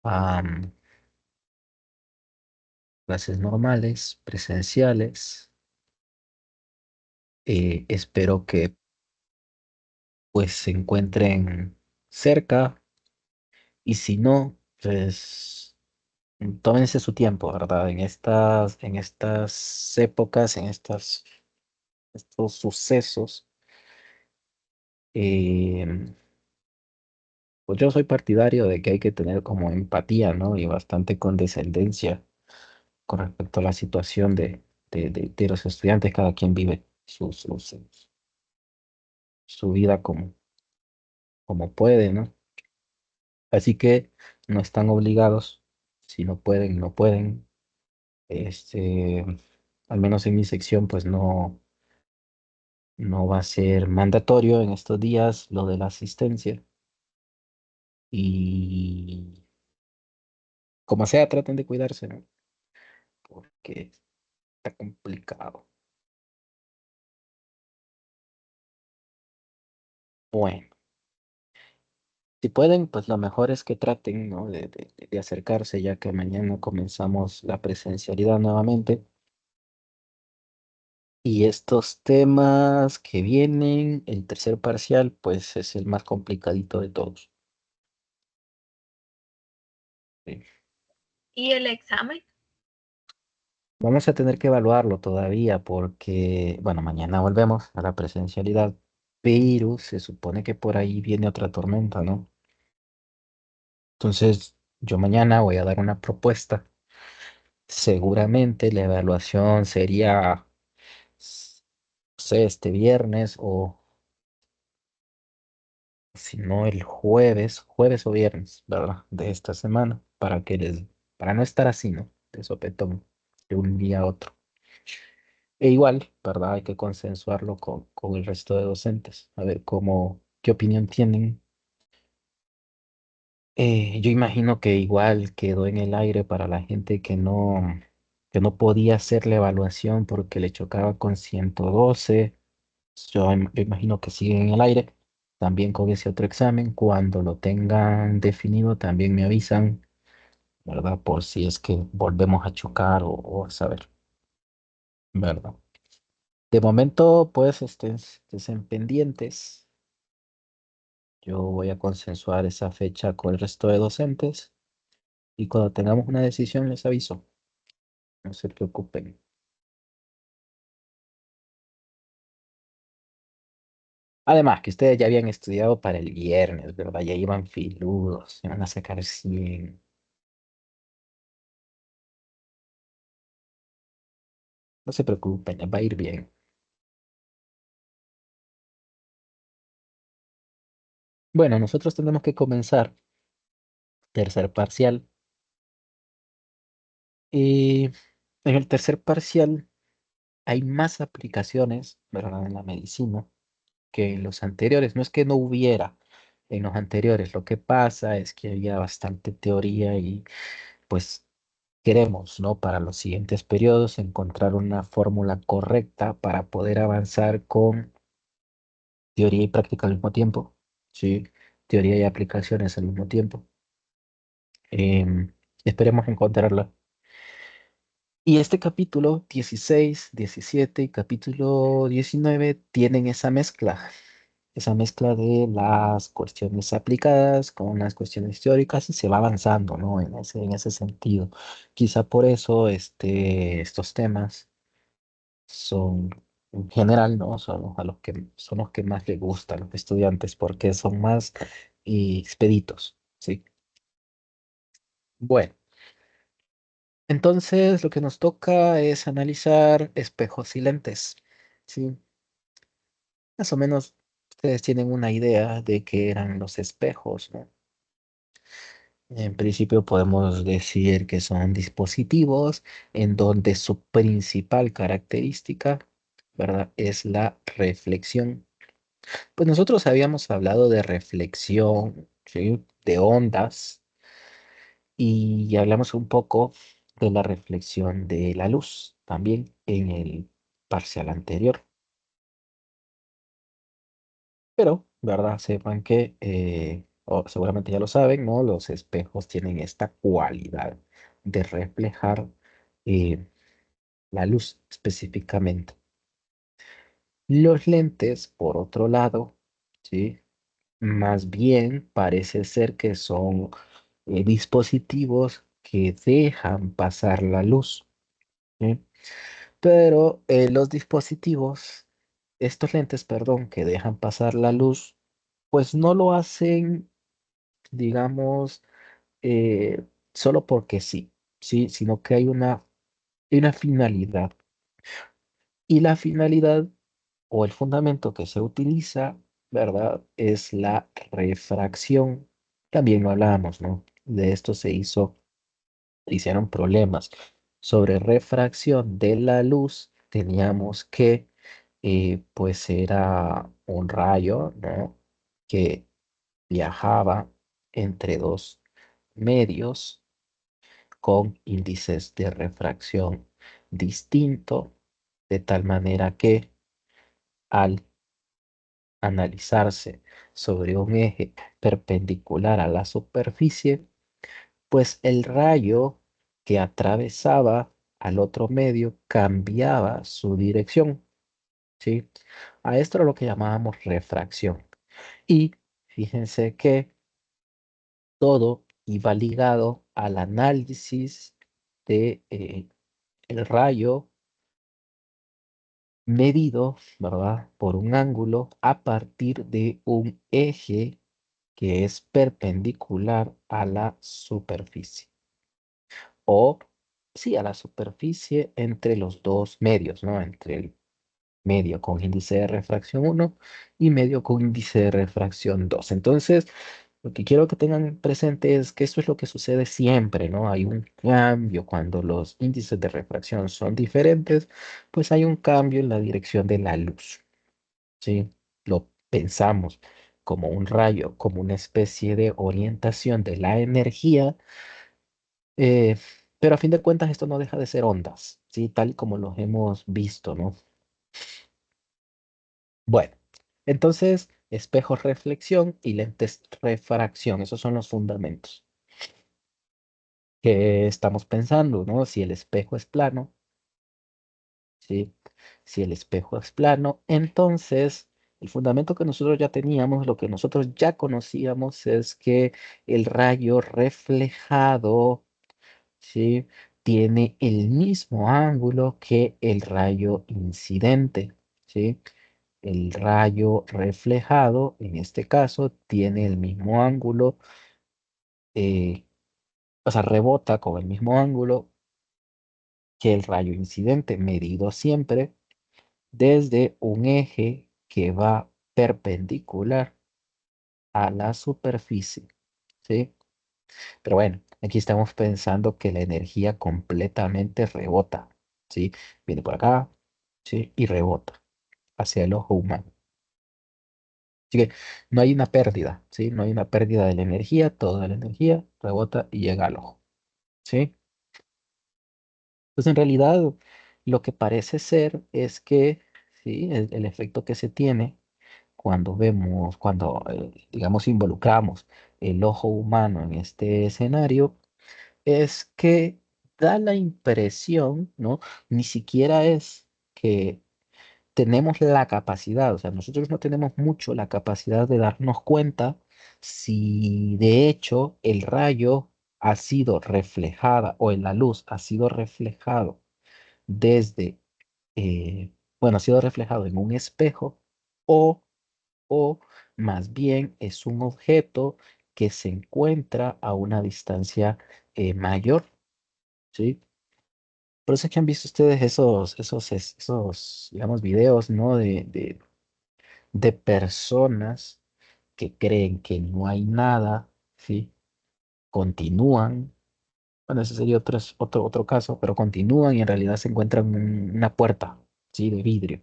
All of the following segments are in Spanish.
am, clases normales, presenciales. Espero que pues se encuentren cerca y si no, pues tómense su tiempo, ¿verdad? En estas épocas, estos sucesos, eh, pues yo soy partidario de que hay que tener como empatía, ¿no? Y bastante condescendencia con respecto a la situación de los estudiantes. Cada quien vive su vida como puede, ¿no? Así que no están obligados. Si no pueden, no pueden. Este, al menos en mi sección, pues no va a ser mandatorio en estos días lo de la asistencia. Y como sea, traten de cuidarse, ¿no? Porque está complicado. Bueno, si pueden, pues lo mejor es que traten, ¿no? De acercarse, ya que mañana comenzamos la presencialidad nuevamente. Y estos temas que vienen, el tercer parcial, pues es el más complicadito de todos. Sí. ¿Y el examen? Vamos a tener que evaluarlo todavía porque, bueno, mañana volvemos a la presencialidad, pero se supone que por ahí viene otra tormenta, ¿no? Entonces, yo mañana voy a dar una propuesta. Seguramente la evaluación sería, no sé, este viernes o si no el jueves o viernes, ¿verdad? De esta semana, para no estar así, ¿no? De sopetón, de un día a otro. E igual, ¿verdad? Hay que consensuarlo con el resto de docentes, a ver qué opinión tienen. Yo imagino que igual quedó en el aire para la gente que no podía hacer la evaluación porque le chocaba con 112. Yo imagino que sigue en el aire. También con ese otro examen, cuando lo tengan definido, también me avisan, ¿verdad? Por si es que volvemos a chocar o a saber, ¿verdad? De momento, pues, estén pendientes. Yo voy a consensuar esa fecha con el resto de docentes y cuando tengamos una decisión les aviso. No se preocupen. Además, que ustedes ya habían estudiado para el viernes, ¿verdad? Ya iban filudos, iban a sacar 100. No se preocupen, les va a ir bien. Bueno, nosotros tenemos que comenzar tercer parcial. Y en el tercer parcial hay más aplicaciones, ¿verdad? En la medicina que en los anteriores. No es que no hubiera en los anteriores. Lo que pasa es que había bastante teoría y pues queremos, ¿no? Para los siguientes periodos encontrar una fórmula correcta para poder avanzar con teoría y práctica al mismo tiempo. Sí, teoría y aplicaciones al mismo tiempo. Em, Esperemos encontrarla. Y este capítulo 16, 17 y capítulo 19 tienen esa mezcla de las cuestiones aplicadas con las cuestiones teóricas y se va avanzando, ¿no? En ese sentido. Quizá por eso estos temas son, en general, ¿no? Son los que más les gustan a los estudiantes porque son más expeditos, ¿sí? Bueno, entonces lo que nos toca es analizar espejos y lentes, ¿sí? Más o menos ustedes tienen una idea de qué eran los espejos, ¿no? En principio podemos decir que son dispositivos en donde su principal característica, ¿verdad? Es la reflexión. Pues nosotros habíamos hablado de reflexión, ¿sí? De ondas y hablamos un poco de la reflexión de la luz también en el parcial anterior. Pero, ¿verdad? Sepan que o seguramente ya lo saben, ¿no? Los espejos tienen esta cualidad de reflejar eh, la luz específicamente. Los lentes, por otro lado, ¿sí? Más bien parece ser que son dispositivos que dejan pasar la luz, ¿sí? Pero los dispositivos, estos lentes, perdón, que dejan pasar la luz, pues no lo hacen, digamos, eh, solo porque sí, sí, sino que hay una finalidad. Y la finalidad o el fundamento que se utiliza, ¿verdad? Es la refracción. También lo hablábamos, ¿no? De esto se hicieron problemas. Sobre refracción de la luz, teníamos que, pues era un rayo, ¿no? Que viajaba entre dos medios con índices de refracción distinto, de tal manera que al analizarse sobre un eje perpendicular a la superficie, pues el rayo que atravesaba al otro medio cambiaba su dirección, ¿sí? A esto era lo que llamábamos refracción. Y fíjense que todo iba ligado al análisis de el rayo medido, ¿verdad? Por un ángulo a partir de un eje que es perpendicular a la superficie. O, sí, a la superficie entre los dos medios, ¿no? Entre el medio con índice de refracción 1 y medio con índice de refracción 2. Entonces, lo que quiero que tengan presente es que esto es lo que sucede siempre, ¿no? Hay un cambio cuando los índices de refracción son diferentes, pues hay un cambio en la dirección de la luz, ¿sí? Lo pensamos como un rayo, como una especie de orientación de la energía, eh, pero a fin de cuentas esto no deja de ser ondas, ¿sí? Tal y como los hemos visto, ¿no? Bueno, entonces, espejos reflexión y lentes refracción, esos son los fundamentos que estamos pensando, ¿no? Si el espejo es plano, ¿sí? Si el espejo es plano, entonces el fundamento que nosotros ya teníamos, lo que nosotros ya conocíamos es que el rayo reflejado, ¿sí? Tiene el mismo ángulo que el rayo incidente, ¿sí? El rayo reflejado, en este caso, tiene el mismo ángulo, eh, o sea, rebota con el mismo ángulo que el rayo incidente, medido siempre desde un eje que va perpendicular a la superficie, ¿sí? Pero bueno, aquí estamos pensando que la energía completamente rebota, ¿sí? Viene por acá, ¿sí? Y rebota hacia el ojo humano. Así que no hay una pérdida, ¿sí? No hay una pérdida de la energía, toda la energía rebota y llega al ojo, ¿sí? Pues en realidad lo que parece ser es que, ¿sí? El efecto que se tiene cuando vemos, cuando, digamos, involucramos el ojo humano en este escenario, es que da la impresión, ¿no? Ni siquiera es que tenemos la capacidad, o sea, nosotros no tenemos mucho la capacidad de darnos cuenta si de hecho el rayo ha sido reflejada o en la luz ha sido reflejado desde, bueno, ha sido reflejado en un espejo o, o más bien es un objeto que se encuentra a una distancia mayor, ¿sí? Por eso es que han visto ustedes esos, digamos, videos, ¿no? De personas que creen que no hay nada, ¿sí? Continúan, bueno, ese sería otro caso, pero continúan y en realidad se encuentran una puerta, ¿sí? De vidrio.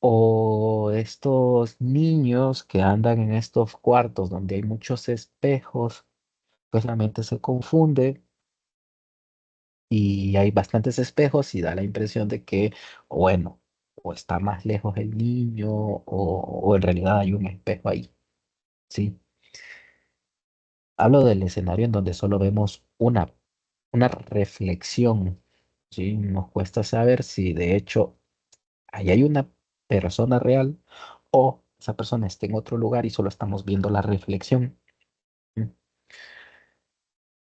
O estos niños que andan en estos cuartos donde hay muchos espejos, pues la mente se confunde y hay bastantes espejos y da la impresión de que, bueno, o está más lejos el niño o en realidad hay un espejo ahí, ¿sí? Hablo del escenario en donde solo vemos una reflexión, ¿sí? Nos cuesta saber si de hecho ahí hay una persona real o esa persona está en otro lugar y solo estamos viendo la reflexión. ¿Sí?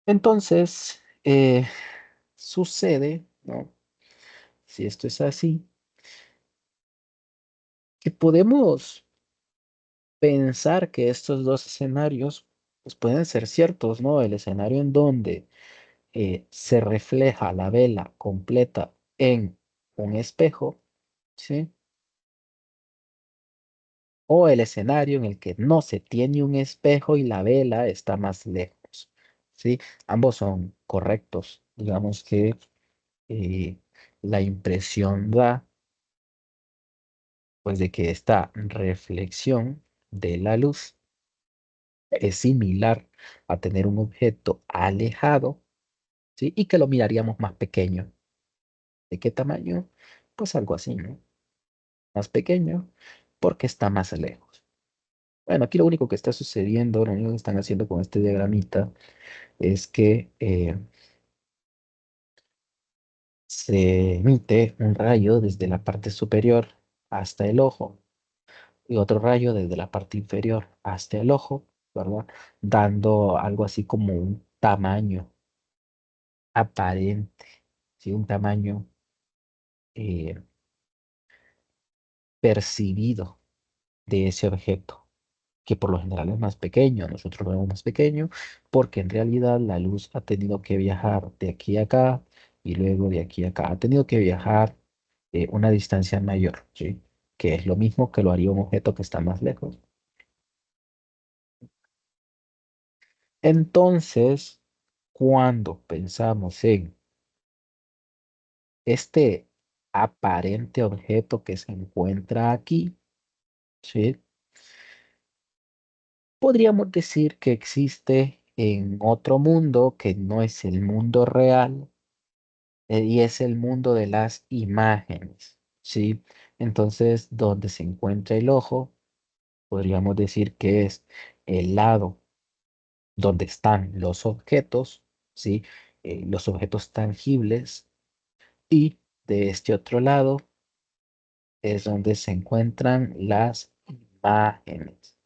Entonces, sucede, ¿no? Si esto es así, que podemos pensar que estos dos escenarios pues, pueden ser ciertos, ¿no? El escenario en donde se refleja la vela completa en un espejo, ¿sí? O el escenario en el que no se tiene un espejo y la vela está más lejos, ¿sí? Ambos son correctos. Digamos que eh, la impresión da, pues, de que esta reflexión de la luz es similar a tener un objeto alejado, ¿sí? Y que lo miraríamos más pequeño. ¿De qué tamaño? Pues algo así, ¿no? Más pequeño porque está más lejos. Bueno, aquí lo único que está sucediendo, lo único que están haciendo con este diagramita es que se emite un rayo desde la parte superior hasta el ojo y otro rayo desde la parte inferior hasta el ojo, ¿verdad? Dando algo así como un tamaño aparente, ¿sí? Un tamaño eh, percibido de ese objeto, que por lo general es más pequeño. Nosotros lo vemos más pequeño porque en realidad la luz ha tenido que viajar de aquí a acá y luego de aquí a acá. Ha tenido que viajar una distancia mayor, ¿sí? Que es lo mismo que lo haría un objeto que está más lejos. Entonces, cuando pensamos en este aparente objeto que se encuentra aquí, ¿sí? Podríamos decir que existe en otro mundo que no es el mundo real, y es el mundo de las imágenes, ¿sí? Entonces, donde se encuentra el ojo, podríamos decir que es el lado donde están los objetos, ¿sí? Los objetos tangibles, y de este otro lado es donde se encuentran las imágenes.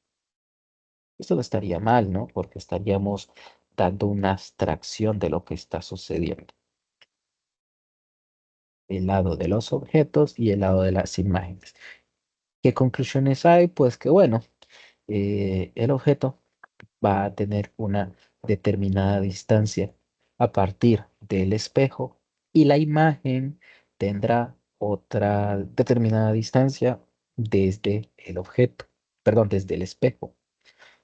Esto no estaría mal, ¿no? Porque estaríamos dando una abstracción de lo que está sucediendo. El lado de los objetos y el lado de las imágenes. ¿Qué conclusiones hay? Pues que bueno, el objeto va a tener una determinada distancia a partir del espejo y la imagen tendrá otra determinada distancia desde el objeto, perdón, desde el espejo.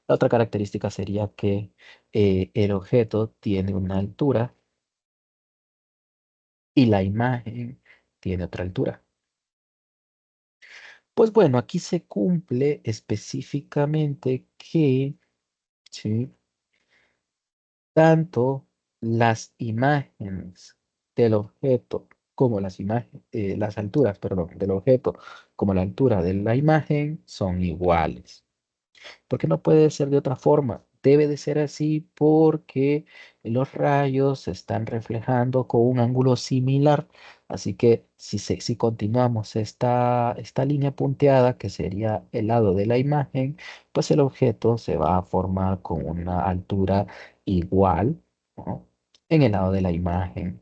La otra característica sería que el objeto tiene una altura y la imagen tiene otra altura. Pues bueno, aquí se cumple específicamente que, ¿sí? Tanto las imágenes del objeto como las alturas, perdón, del objeto como la altura de la imagen son iguales. Porque no puede ser de otra forma. Debe de ser así porque los rayos se están reflejando con un ángulo similar. Así que si continuamos esta línea punteada, que sería el lado de la imagen, pues el objeto se va a formar con una altura igual, ¿no? En el lado de la imagen.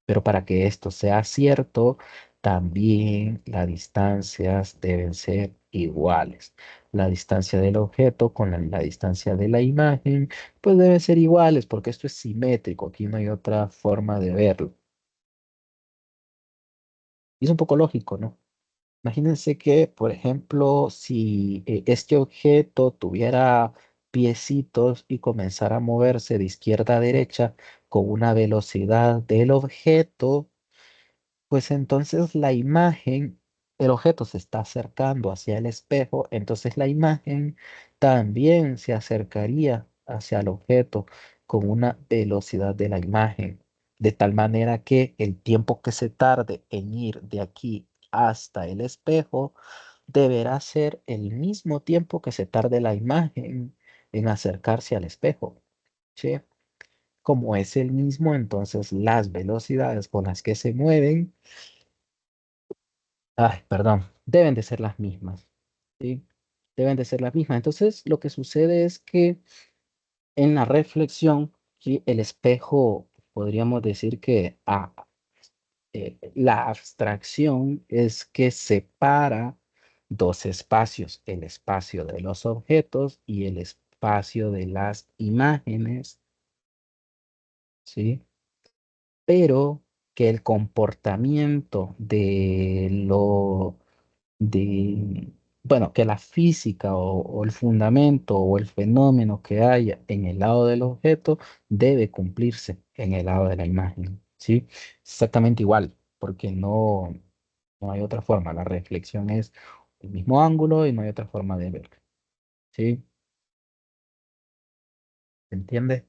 Pero para que esto sea cierto, también las distancias deben ser iguales. La distancia del objeto con la distancia de la imagen, pues deben ser iguales porque esto es simétrico. Aquí no hay otra forma de verlo. Y es un poco lógico, ¿no? Imagínense que, por ejemplo, si este objeto tuviera piecitos y comenzara a moverse de izquierda a derecha con una velocidad del objeto, pues entonces la imagen, el objeto se está acercando hacia el espejo, entonces la imagen también se acercaría hacia el objeto con una velocidad de la imagen, de tal manera que el tiempo que se tarde en ir de aquí hasta el espejo deberá ser el mismo tiempo que se tarde la imagen en acercarse al espejo. ¿sí? Como es el mismo, entonces las velocidades con las que se mueven, ay, perdón, deben de ser las mismas, ¿sí? Deben de ser las mismas. Entonces, lo que sucede es que en la reflexión, ¿sí? El espejo, podríamos decir que la abstracción es que separa dos espacios, el espacio de los objetos y el espacio de las imágenes, ¿sí? Pero que el comportamiento de, bueno, que la física o el fundamento o el fenómeno que haya en el lado del objeto debe cumplirse en el lado de la imagen, ¿sí? Exactamente igual, porque no hay otra forma. La reflexión es el mismo ángulo y no hay otra forma de verlo, ¿sí? ¿Se entiende?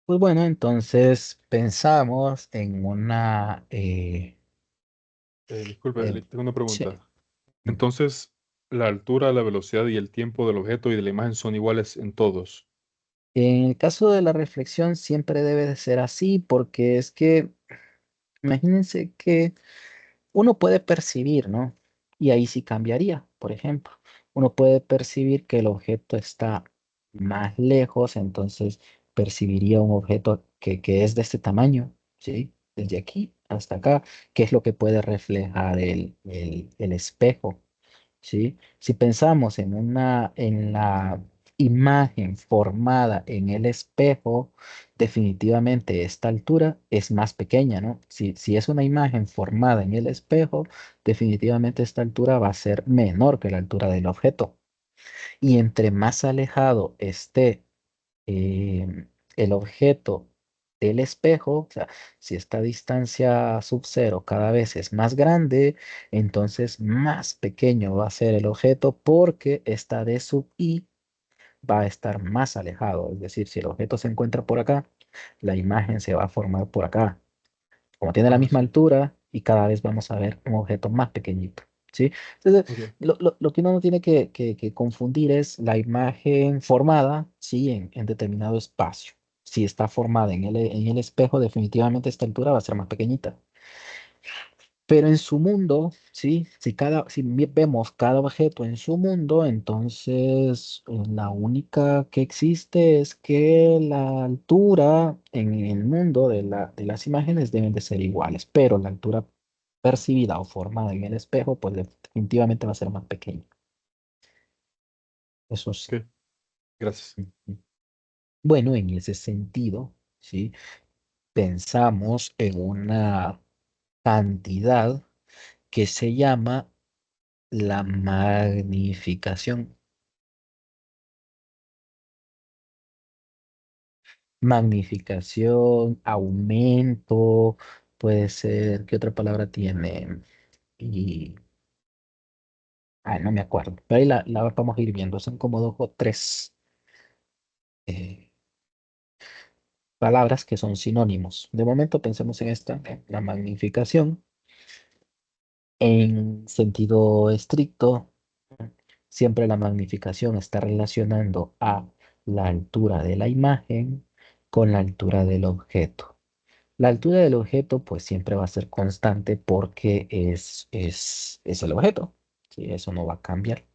Pues bueno, entonces pensamos en una... Disculpe, eh, le tengo una sí. pregunta. Entonces, la altura, la velocidad y el tiempo del objeto y de la imagen son iguales en todos. En el caso de la reflexión siempre debe de ser así porque es que imagínense que uno puede percibir, ¿no? Y ahí sí cambiaría, por ejemplo. Uno puede percibir que el objeto está más lejos, entonces percibiría un objeto que es de este tamaño, ¿sí? Desde aquí hasta acá, que es lo que puede reflejar el espejo. ¿Sí? Si pensamos en la imagen formada en el espejo, definitivamente esta altura es más pequeña, ¿no? Si es una imagen formada en el espejo, definitivamente esta altura va a ser menor que la altura del objeto. Y entre más alejado esté eh, el objeto del espejo, o sea, si esta distancia sub cero cada vez es más grande, entonces más pequeño va a ser el objeto porque esta d sub i va a estar más alejado. Es decir, si el objeto se encuentra por acá, la imagen se va a formar por acá. Como tiene la Ah, misma sí. altura y cada vez vamos a ver un objeto más pequeñito, ¿sí? Entonces, Ok, lo que uno no tiene que confundir es la imagen formada, ¿sí? En determinado espacio. Si está formada en el espejo, definitivamente esta altura va a ser más pequeñita. Pero en su mundo, ¿sí? Si vemos cada objeto en su mundo, entonces la única que existe es que la altura en el mundo de las imágenes deben de ser iguales, pero la altura percibida o formada en el espejo, pues definitivamente va a ser más pequeña. Eso sí. ok, gracias. Ujú. Bueno, en ese sentido, ¿sí? Pensamos en una cantidad que se llama la magnificación. Magnificación, aumento, puede ser, ¿qué otra palabra tiene? Y, no me acuerdo, pero ahí la vamos a ir viendo, son como dos o tres eh, palabras que son sinónimos. De momento pensemos en esta, la magnificación. En sentido estricto, siempre la magnificación está relacionando a la altura de la imagen con la altura del objeto. La altura del objeto pues siempre va a ser constante porque es el objeto, ¿sí? Eso no va a cambiar.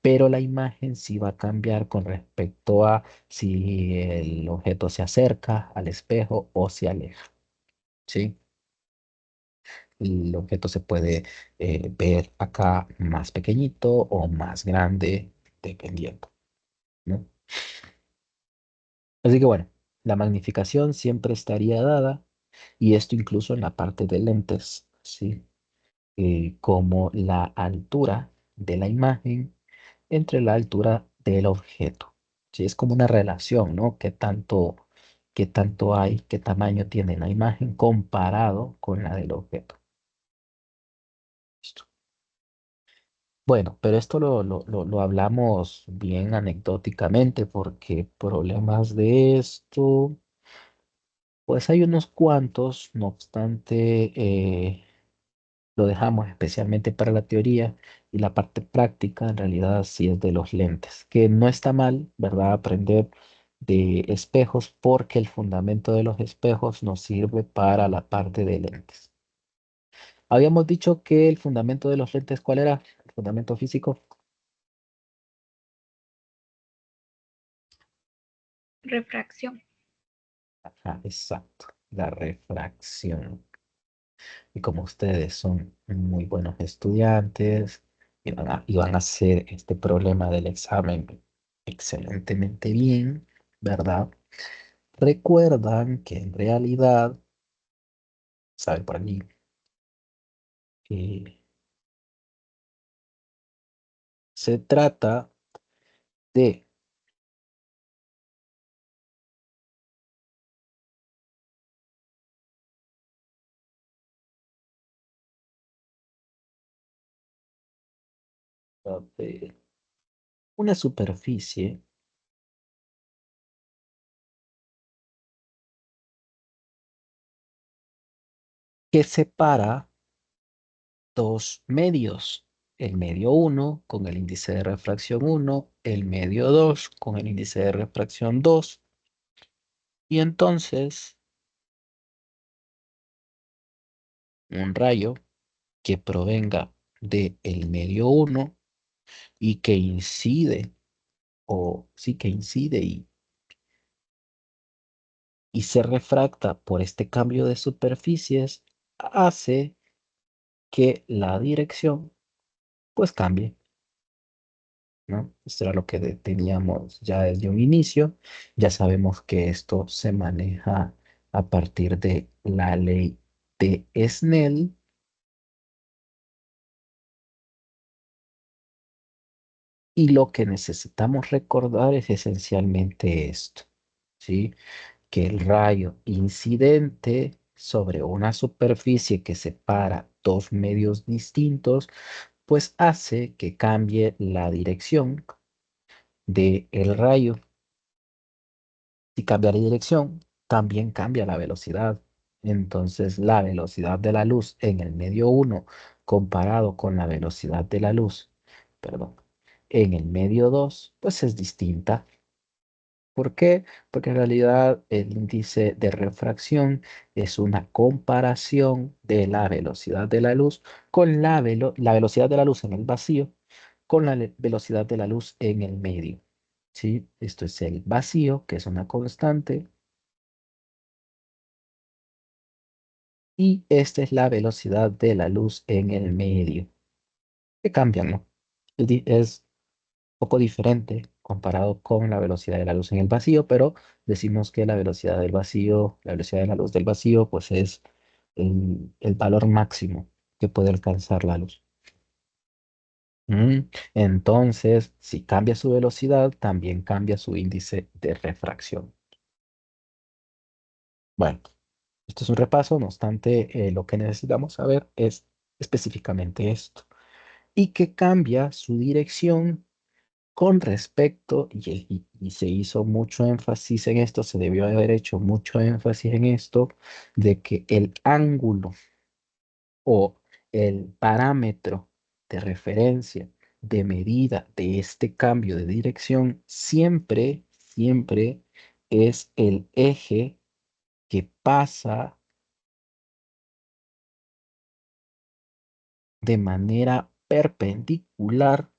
Pero la imagen sí va a cambiar con respecto a si el objeto se acerca al espejo o se aleja, ¿sí? El objeto se puede ver acá más pequeñito o más grande, dependiendo, ¿no? Así que bueno, la magnificación siempre estaría dada y esto incluso en la parte de lentes, ¿sí? Como la altura de la imagen entre la altura del objeto. ¿Sí? Es como una relación, ¿no? ¿Qué tanto hay, qué tamaño tiene la imagen comparado con la del objeto? Listo. Bueno, pero esto lo hablamos bien anecdóticamente porque problemas de esto, pues hay unos cuantos, no obstante, lo dejamos especialmente para la teoría y la parte práctica en realidad sí es de los lentes, que no está mal, ¿verdad? Aprender de espejos porque el fundamento de los espejos nos sirve para la parte de lentes. Habíamos dicho que el fundamento de los lentes, ¿cuál era? El fundamento físico. Refracción. Ajá, exacto, la refracción. Y como ustedes son muy buenos estudiantes y van a hacer este problema del examen excelentemente bien, ¿verdad? Recuerdan que en realidad, saben por allí, que se trata de de una superficie que separa dos medios, el medio uno con el índice de refracción uno, el medio 2 con el índice de refracción 2, y entonces un rayo que provenga del medio uno y que incide, o sí que incide y se refracta por este cambio de superficies, hace que la dirección pues cambie, ¿no? Esto era lo que teníamos ya desde un inicio. Ya sabemos que esto se maneja a partir de la ley de Snell. Y lo que necesitamos recordar es esencialmente esto, ¿sí? Que el rayo incidente sobre una superficie que separa dos medios distintos, pues hace que cambie la dirección del rayo. Si cambia la dirección, también cambia la velocidad. Entonces, la velocidad de la luz en el medio uno comparado con la velocidad de la luz, perdón, en el medio 2 pues es distinta. ¿Por qué? Porque en realidad el índice de refracción es una comparación de la velocidad de la luz con la velocidad de la luz en el vacío con la velocidad de la luz en el medio. ¿Sí? Esto es el vacío, que es una constante, y esta es la velocidad de la luz en el medio, que cambian, ¿no? Es poco diferente comparado con la velocidad de la luz en el vacío, pero decimos que la velocidad del vacío, la velocidad de la luz del vacío, pues es el valor máximo que puede alcanzar la luz. Entonces, si cambia su velocidad, también cambia su índice de refracción. Bueno, esto es un repaso, no obstante, lo que necesitamos saber es específicamente esto y que cambia su dirección con respecto, y se hizo mucho énfasis en esto, se debió haber hecho mucho énfasis en esto, de que el ángulo o el parámetro de referencia de medida de este cambio de dirección siempre es el eje que pasa de manera perpendicular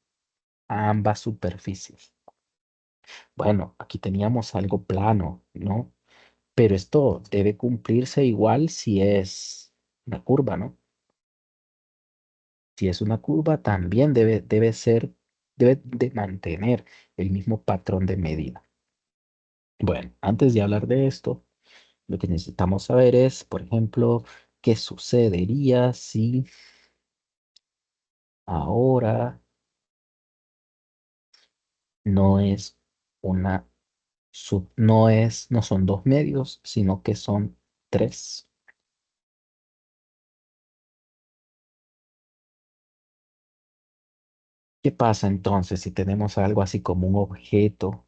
a ambas superficies. Bueno, aquí teníamos algo plano, ¿no? Pero esto debe cumplirse igual si es una curva, ¿no? Si es una curva, también debe de mantener el mismo patrón de medida. Bueno, antes de hablar de esto, lo que necesitamos saber es, por ejemplo, qué sucedería si ahora no es una no son dos medios, sino que son tres. ¿Qué pasa entonces si tenemos algo así como un objeto?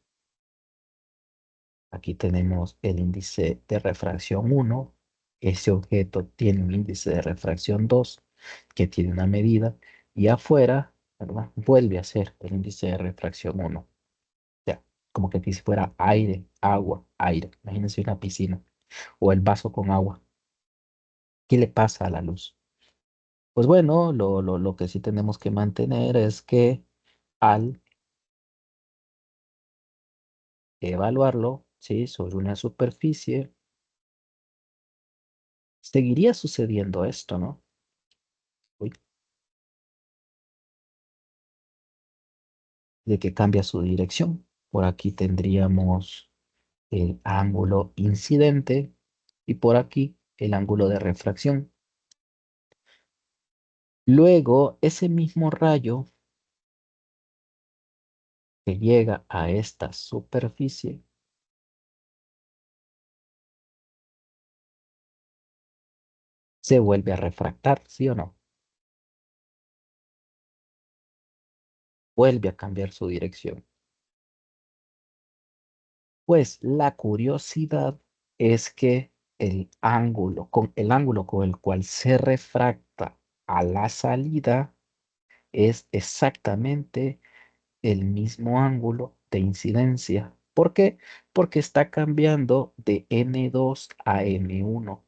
Aquí tenemos el índice de refracción 1. Ese objeto tiene un índice de refracción 2 que tiene una medida, y afuera, ¿verdad? Vuelve a ser el índice de refracción 1. O sea, como que aquí si fuera aire, agua, aire. Imagínense una piscina o el vaso con agua. ¿Qué le pasa a la luz? Pues bueno, lo que sí tenemos que mantener es que al evaluarlo, ¿sí? Sobre una superficie, seguiría sucediendo esto, ¿no? Uy, de que cambia su dirección. Por aquí tendríamos el ángulo incidente y por aquí el ángulo de refracción. Luego, ese mismo rayo que llega a esta superficie se vuelve a refractar, ¿sí o no? Vuelve a cambiar su dirección. Pues la curiosidad es que el ángulo con el cual se refracta a la salida es exactamente el mismo ángulo de incidencia. ¿Por qué? Porque está cambiando de N2 a N1.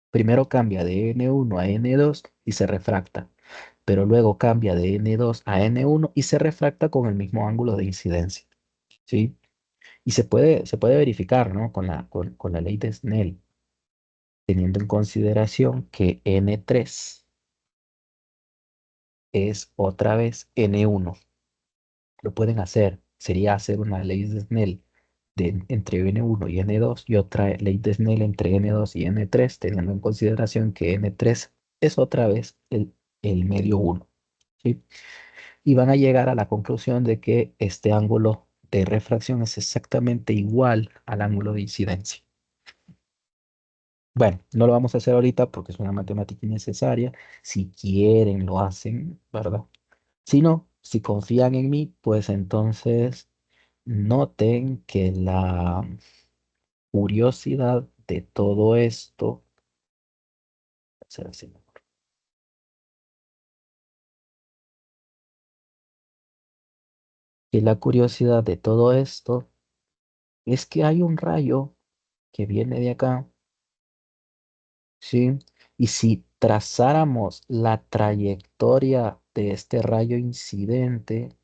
Primero cambia de N1 a N2 y se refracta, pero luego cambia de N2 a N1 y se refracta con el mismo ángulo de incidencia, ¿sí? Y se puede verificar, ¿no? Con la ley de Snell, teniendo en consideración que N3 es otra vez N1. Lo pueden hacer. Sería hacer una ley de Snell entre N1 y N2 y otra ley de Snell entre N2 y N3, teniendo en consideración que N3 es otra vez el medio 1, ¿sí? Y van a llegar a la conclusión de que este ángulo de refracción es exactamente igual al ángulo de incidencia. Bueno, no lo vamos a hacer ahorita porque es una matemática innecesaria. Si quieren, lo hacen, ¿verdad? Si no, si confían en mí, pues entonces noten que la curiosidad de todo esto, a ver si que la curiosidad de todo esto es que hay un rayo que viene de acá, ¿sí? Y si trazáramos la trayectoria de este rayo incidente,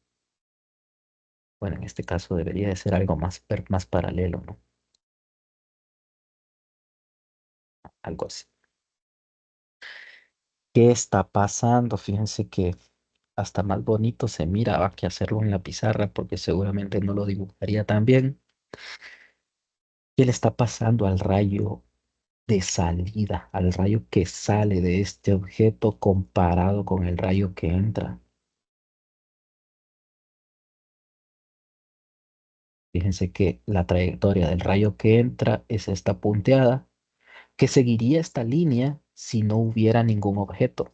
bueno, en este caso debería de ser algo más paralelo, ¿no? Algo así. ¿Qué está pasando? Fíjense que hasta más bonito se miraba que hacerlo en la pizarra porque seguramente no lo dibujaría tan bien. ¿Qué le está pasando al rayo de salida, al rayo que sale de este objeto comparado con el rayo que entra? Fíjense que la trayectoria del rayo que entra es esta punteada, que seguiría esta línea si no hubiera ningún objeto.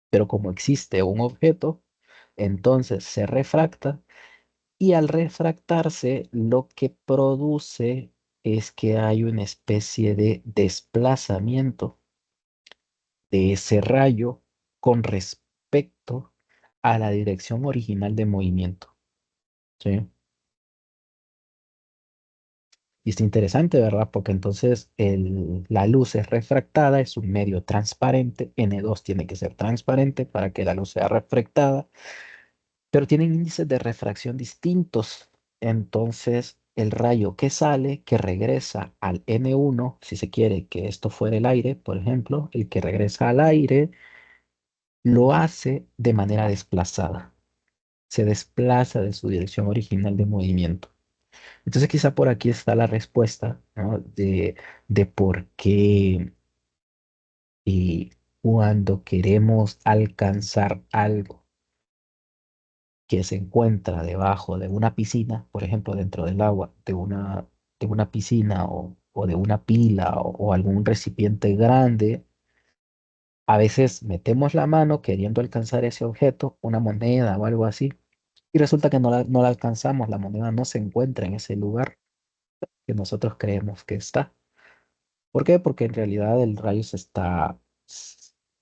Pero como existe un objeto, entonces se refracta y al refractarse lo que produce es que hay una especie de desplazamiento de ese rayo con respecto a la dirección original de movimiento, ¿sí? Y es interesante, ¿verdad? Porque entonces la luz es refractada, es un medio transparente, N2 tiene que ser transparente para que la luz sea refractada, pero tienen índices de refracción distintos. Entonces, el rayo que sale, que regresa al N1, si se quiere que esto fuera el aire, por ejemplo, el que regresa al aire, lo hace de manera desplazada. Se desplaza de su dirección original de movimiento. Entonces, quizá por aquí está la respuesta, ¿no? De por qué cuando queremos alcanzar algo que se encuentra debajo de una piscina, por ejemplo, dentro del agua de una piscina o de una pila o algún recipiente grande, a veces metemos la mano queriendo alcanzar ese objeto, una moneda o algo así, y resulta que no la alcanzamos, la moneda no se encuentra en ese lugar que nosotros creemos que está. ¿Por qué? Porque en realidad el rayo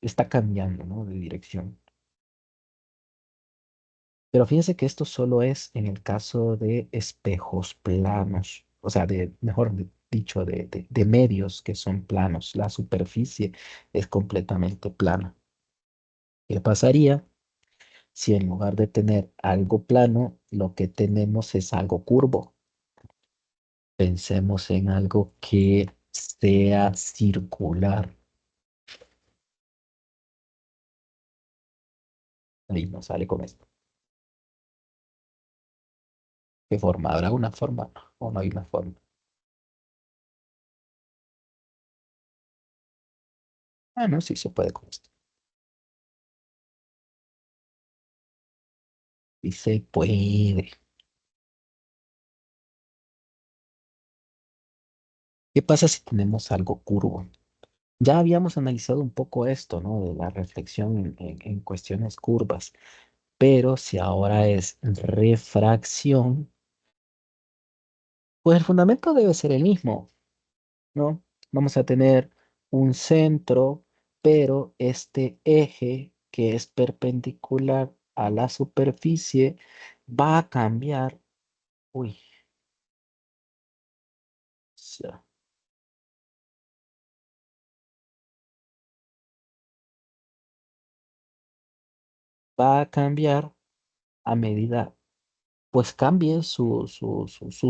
está cambiando, ¿no? De dirección. Pero fíjense que esto solo es en el caso de espejos planos, o sea, dicho, de medios que son planos. La superficie es completamente plana. ¿Qué pasaría si en lugar de tener algo plano, lo que tenemos es algo curvo? Pensemos en algo que sea circular. Ahí nos sale con esto. ¿Qué forma? ¿Habrá una forma o no hay una forma? Ah, no, sí se puede con esto. Sí se puede. ¿Qué pasa si tenemos algo curvo? Ya habíamos analizado un poco esto, ¿no? De la reflexión en cuestiones curvas, pero si ahora es refracción, pues el fundamento debe ser el mismo, ¿no? Vamos a tener un centro, pero este eje que es perpendicular a la superficie va a cambiar, uy, ya, va a cambiar a medida pues cambie su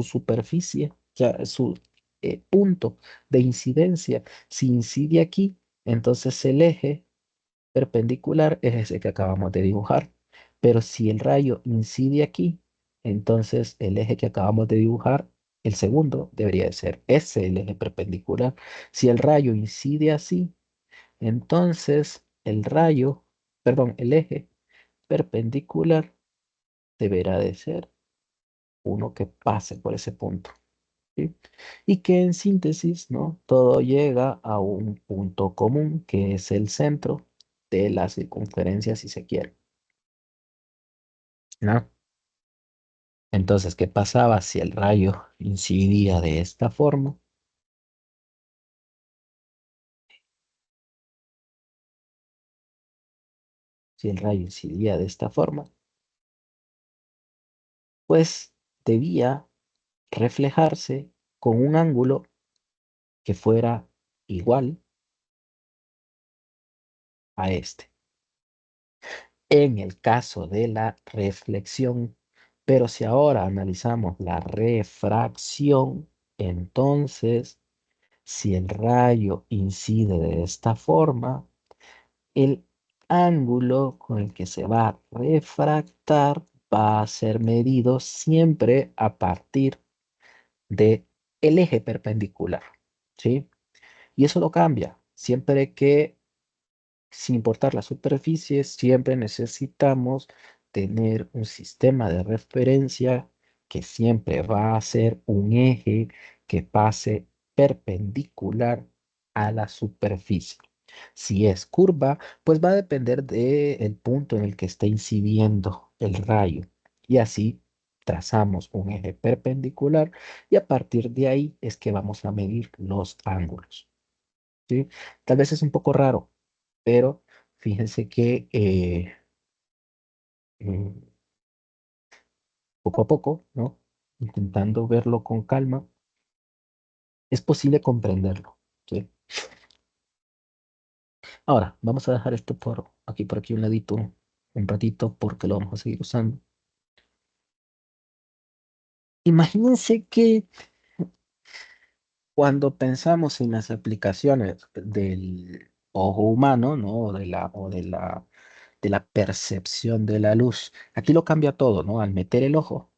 superficie, o sea, su punto de incidencia. Si incide aquí, entonces el eje perpendicular es ese que acabamos de dibujar. Pero si el rayo incide aquí, entonces el eje que acabamos de dibujar, el segundo, debería de ser ese, el eje perpendicular. Si el rayo incide así, entonces el eje perpendicular deberá de ser uno que pase por ese punto, ¿sí? Y que en síntesis, ¿no? Todo llega a un punto común, que es el centro de la circunferencia, si se quiere, ¿no? Entonces, ¿qué pasaba si el rayo incidía de esta forma? Si el rayo incidía de esta forma, pues debía reflejarse con un ángulo que fuera igual a este. En el caso de la reflexión, pero si ahora analizamos la refracción, entonces, si el rayo incide de esta forma, el ángulo con el que se va a refractar va a ser medido siempre a partir de el eje perpendicular, ¿sí? Y eso lo cambia siempre que sin importar la superficie, siempre necesitamos tener un sistema de referencia que siempre va a ser un eje que pase perpendicular a la superficie. Si es curva, pues va a depender del punto en el que esté incidiendo el rayo. Y así trazamos un eje perpendicular y a partir de ahí es que vamos a medir los ángulos. ¿Sí? Tal vez es un poco raro, pero fíjense que mm, poco a poco, ¿no? Intentando verlo con calma, es posible comprenderlo, ¿sí? Ahora, vamos a dejar esto por aquí un ladito, un ratito, porque lo vamos a seguir usando. Imagínense que cuando pensamos en las aplicaciones del ojo humano, ¿no? De la percepción de la luz, aquí lo cambia todo, ¿no? Al meter el ojo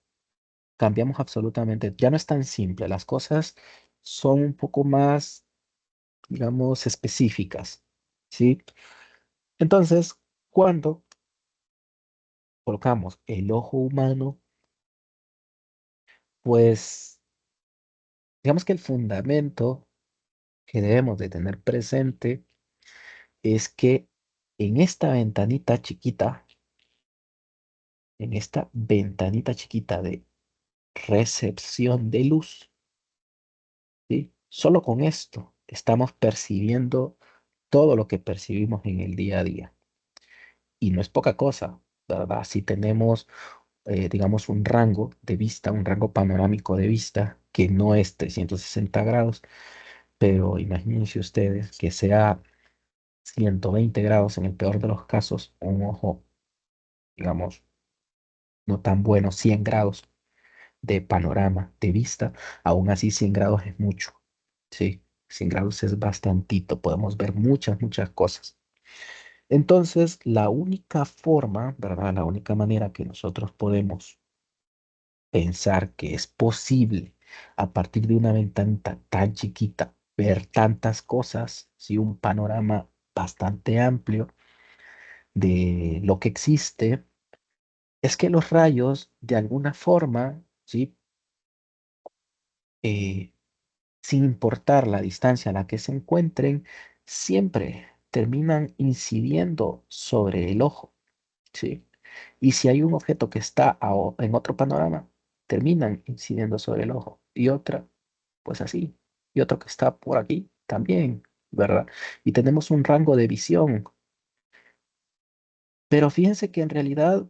cambiamos absolutamente. Ya no es tan simple, las cosas son un poco más, digamos, específicas, ¿sí? Entonces, cuando colocamos el ojo humano, pues digamos que el fundamento que debemos de tener presente es que en esta ventanita chiquita, en esta ventanita chiquita de recepción de luz, ¿sí? Solo con esto estamos percibiendo todo lo que percibimos en el día a día. Y no es poca cosa, ¿verdad? Si tenemos, digamos, un rango de vista, un rango panorámico de vista que no es 360 grados, pero imagínense ustedes que sea 120 grados en el peor de los casos, un ojo, digamos, no tan bueno, 100 grados de panorama, de vista, aún así 100 grados es mucho, ¿sí? 100 grados es bastantito, podemos ver muchas, muchas cosas. Entonces, la única forma, ¿verdad? La única manera que nosotros podemos pensar que es posible a partir de una ventanita tan chiquita ver tantas cosas, ¿sí? Un panorama bastante amplio de lo que existe, es que los rayos, de alguna forma, ¿sí? Eh, sin importar la distancia a la que se encuentren, siempre terminan incidiendo sobre el ojo, ¿sí? Y si hay un objeto que está en otro panorama, terminan incidiendo sobre el ojo. Y otra, pues así. Y otro que está por aquí también, ¿verdad? Y tenemos un rango de visión. Pero fíjense que en realidad,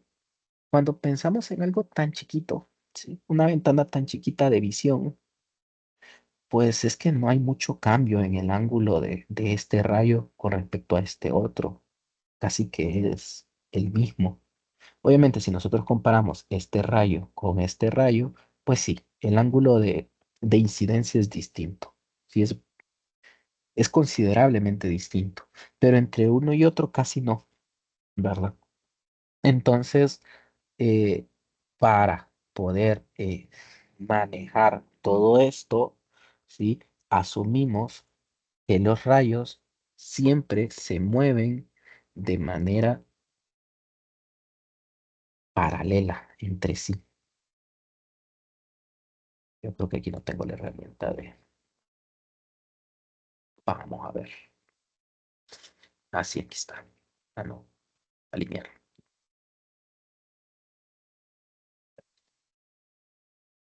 cuando pensamos en algo tan chiquito, ¿sí? Una ventana tan chiquita de visión, pues es que no hay mucho cambio en el ángulo de este rayo con respecto a este otro. Casi que es el mismo. Obviamente, si nosotros comparamos este rayo con este rayo, pues sí, el ángulo de incidencia es distinto. Sí, es considerablemente distinto, pero entre uno y otro casi no, ¿verdad? Entonces, eh, para poder manejar todo esto, ¿sí? Asumimos que los rayos siempre se mueven de manera paralela entre sí. Yo creo que aquí no tengo la herramienta de... Vamos a ver. Así, aquí está. Ah, no. Alinear.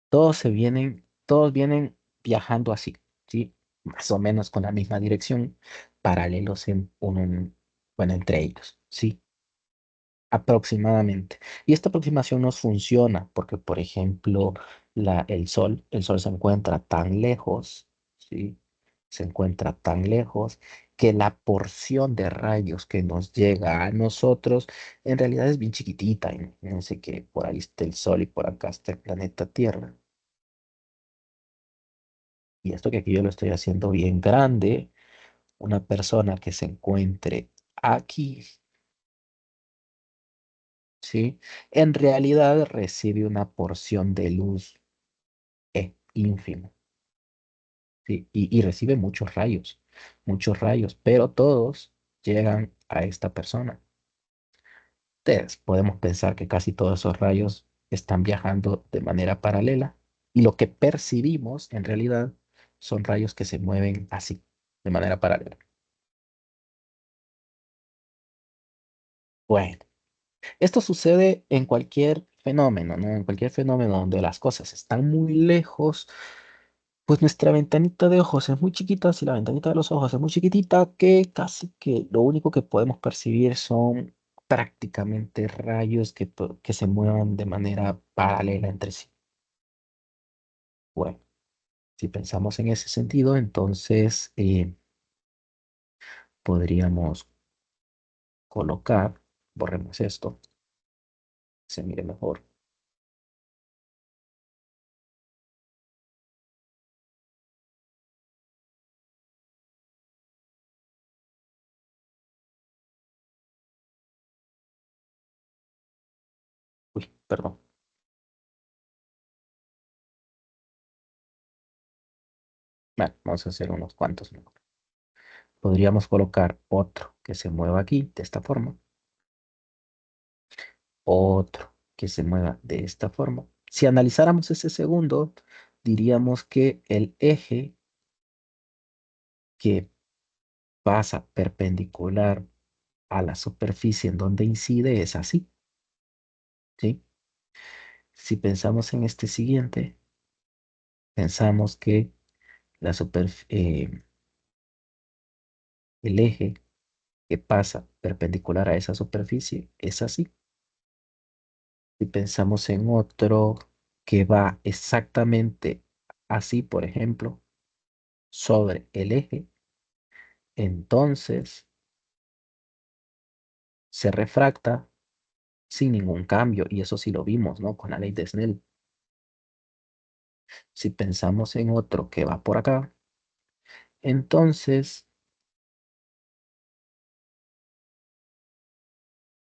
Todos vienen viajando así, ¿sí? Más o menos con la misma dirección, paralelos bueno, entre ellos, ¿sí? Aproximadamente. Y esta aproximación nos funciona porque, por ejemplo, el Sol se encuentra tan lejos, ¿sí? Se encuentra tan lejos que la porción de rayos que nos llega a nosotros en realidad es bien chiquitita. Imagínense que por ahí está el Sol y por acá está el planeta Tierra. Y esto que aquí yo lo estoy haciendo bien grande, una persona que se encuentre aquí, ¿sí? En realidad recibe una porción de luz ínfima, ¿sí? Y recibe muchos rayos, pero todos llegan a esta persona. Entonces, podemos pensar que casi todos esos rayos están viajando de manera paralela y lo que percibimos en realidad son rayos que se mueven así, de manera paralela. Bueno. Esto sucede en cualquier fenómeno, ¿no? En cualquier fenómeno donde las cosas están muy lejos, pues nuestra ventanita de ojos es muy chiquita, si la ventanita de los ojos es muy chiquitita, que casi que lo único que podemos percibir son prácticamente rayos que se muevan de manera paralela entre sí. Bueno, si pensamos en ese sentido, entonces podríamos colocar, borremos esto, se mire mejor. Uy, perdón. Bueno, vamos a hacer unos cuantos mejor. Podríamos colocar otro que se mueva aquí, de esta forma. Otro que se mueva de esta forma. Si analizáramos ese segundo, diríamos que el eje que pasa perpendicular a la superficie en donde incide es así, ¿sí? Si pensamos en este siguiente, pensamos que la el eje que pasa perpendicular a esa superficie es así. Si pensamos en otro que va exactamente así, por ejemplo, sobre el eje, entonces se refracta sin ningún cambio, y eso sí lo vimos, ¿no? Con la ley de Snell. Si pensamos en otro que va por acá, entonces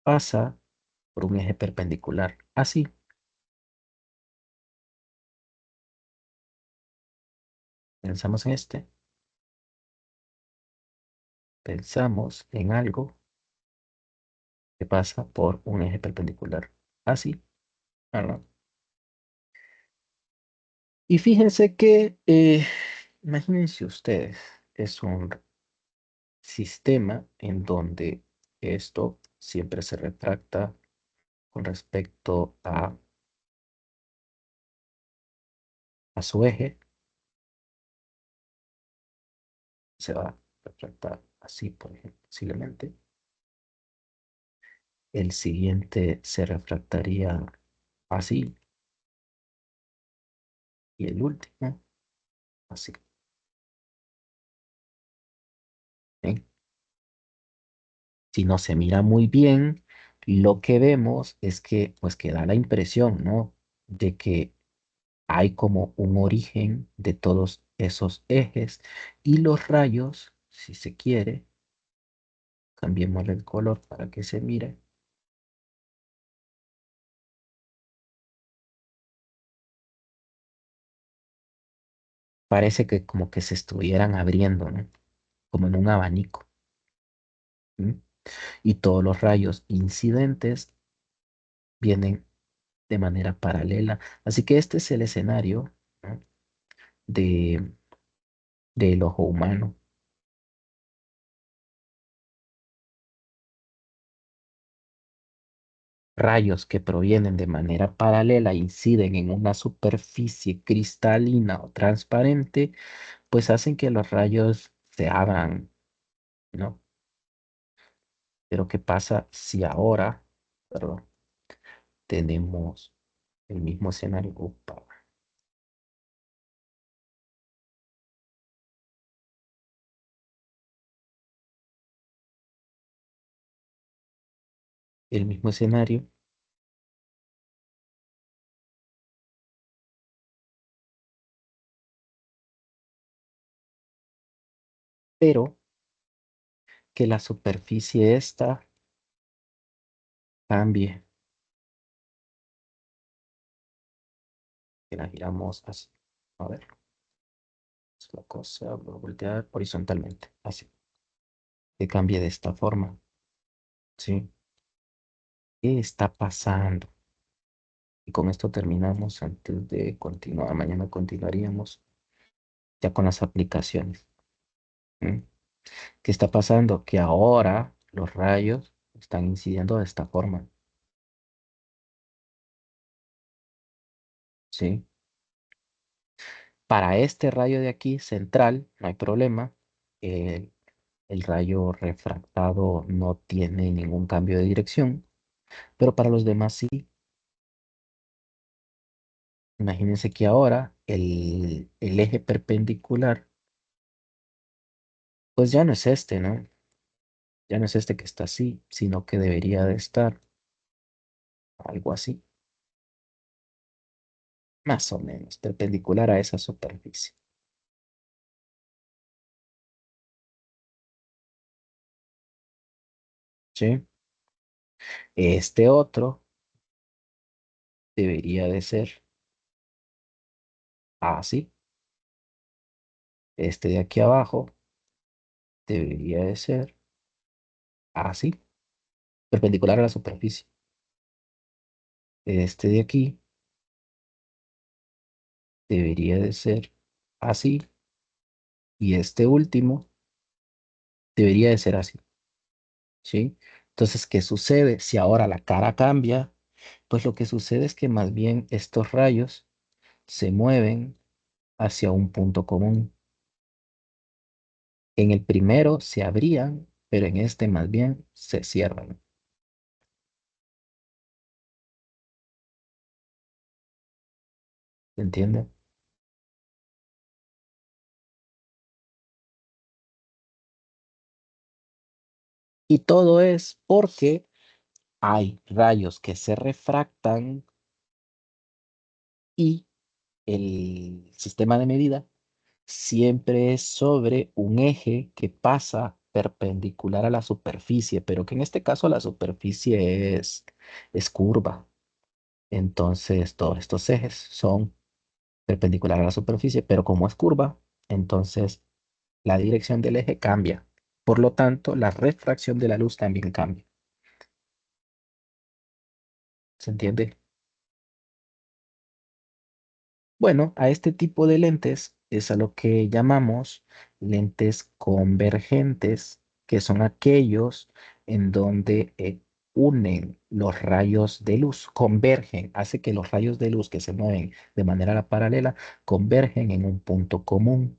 pasa por un eje perpendicular, así. Pensamos en este, pensamos en algo que pasa por un eje perpendicular, así, ¿verdad? Y fíjense que, imagínense ustedes, es un sistema en donde esto siempre se retracta con respecto a su eje, se va a retractar así, por ejemplo, posiblemente. El siguiente se refractaría así y el último así. ¿Ven? Si no se mira muy bien, lo que vemos es que, pues, que da la impresión, ¿no? De que hay como un origen de todos esos ejes y los rayos, si se quiere, cambiemos el color para que se mire. Parece que como que se estuvieran abriendo, ¿no? Como en un abanico. ¿M? Y todos los rayos incidentes vienen de manera paralela. Así que este es el escenario, ¿no? de, del ojo humano. Rayos que provienen de manera paralela inciden en una superficie cristalina o transparente, pues hacen que los rayos se abran, ¿no? Pero ¿qué pasa si ahora, perdón, tenemos el mismo escenario? Upa, el mismo escenario, pero que la superficie esta cambie, que la giramos así. A ver, es la cosa, voy a voltear horizontalmente, así, que cambie de esta forma, ¿sí? ¿Qué está pasando? Y con esto terminamos antes de continuar. Mañana continuaríamos ya con las aplicaciones. ¿M? ¿Qué está pasando? Que ahora los rayos están incidiendo de esta forma, ¿sí? Para este rayo de aquí central no hay problema. El, el rayo refractado no tiene ningún cambio de dirección, pero para los demás sí. Imagínense que ahora el eje perpendicular, pues ya no es este, ¿no? Ya no es este que está así, sino que debería de estar algo así, más o menos, perpendicular a esa superficie, ¿sí? Este otro debería de ser así. Este de aquí abajo debería de ser así, perpendicular a la superficie. Este de aquí debería de ser así y este último debería de ser así, ¿sí? Entonces, ¿qué sucede? Si ahora la cara cambia, pues lo que sucede es que más bien estos rayos se mueven hacia un punto común. En el primero se abrían, pero en este más bien se cierran. ¿Se entiende? Y todo es porque hay rayos que se refractan y el sistema de medida siempre es sobre un eje que pasa perpendicular a la superficie, pero que en este caso la superficie es curva. Entonces todos estos ejes son perpendicular a la superficie, pero como es curva, entonces la dirección del eje cambia. Por lo tanto, la refracción de la luz también cambia. ¿Se entiende? Bueno, a este tipo de lentes es a lo que llamamos lentes convergentes, que son aquellos en donde unen los rayos de luz, convergen, hace que los rayos de luz que se mueven de manera paralela convergen en un punto común.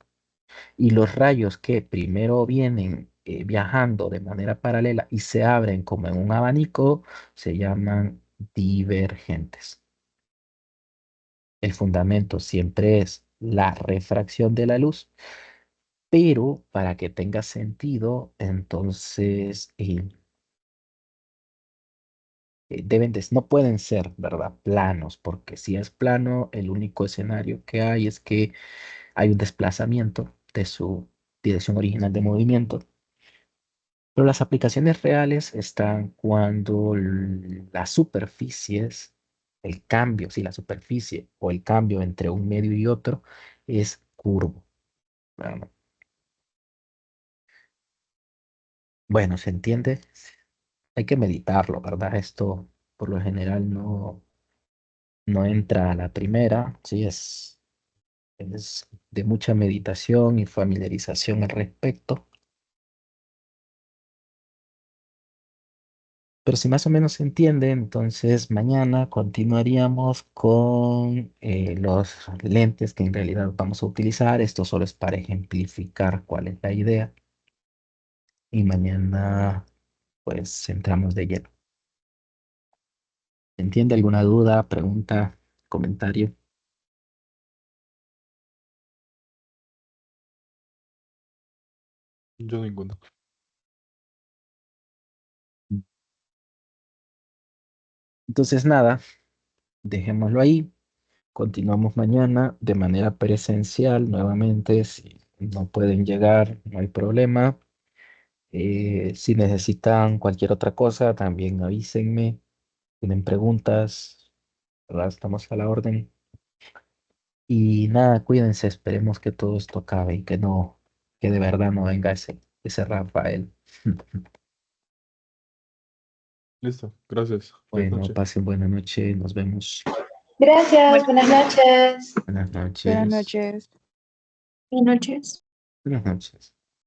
Y los rayos que primero vienen viajando de manera paralela y se abren como en un abanico, se llaman divergentes. El fundamento siempre es la refracción de la luz, pero para que tenga sentido, entonces no pueden ser, ¿verdad? Planos, porque si es plano, el único escenario que hay es que hay un desplazamiento de su dirección original de movimiento. Pero las aplicaciones reales están cuando las superficies, el cambio, si la superficie o el cambio entre un medio y otro es curvo. Bueno, bueno, ¿se entiende? Hay que meditarlo, ¿verdad? Esto por lo general no entra a la primera, sí, es de mucha meditación y familiarización al respecto. Pero si más o menos se entiende, entonces mañana continuaríamos con los lentes que en realidad vamos a utilizar. Esto solo es para ejemplificar cuál es la idea. Y mañana pues entramos de lleno. ¿Entiende alguna duda, pregunta, comentario? Yo ninguno. Entonces nada, dejémoslo ahí. Continuamos mañana de manera presencial nuevamente. Si no pueden llegar, no hay problema. Si necesitan cualquier otra cosa, también avísenme. Tienen preguntas, ¿verdad? Estamos a la orden. Y nada, cuídense, esperemos que todo esto acabe y que de verdad no venga ese Rafael. Listo, gracias. Feliz Bueno, noche. pasen buena noche, nos vemos. Gracias, Buenas buenas noches. Buenas Buenas noches. noches. noches. Buenas noches.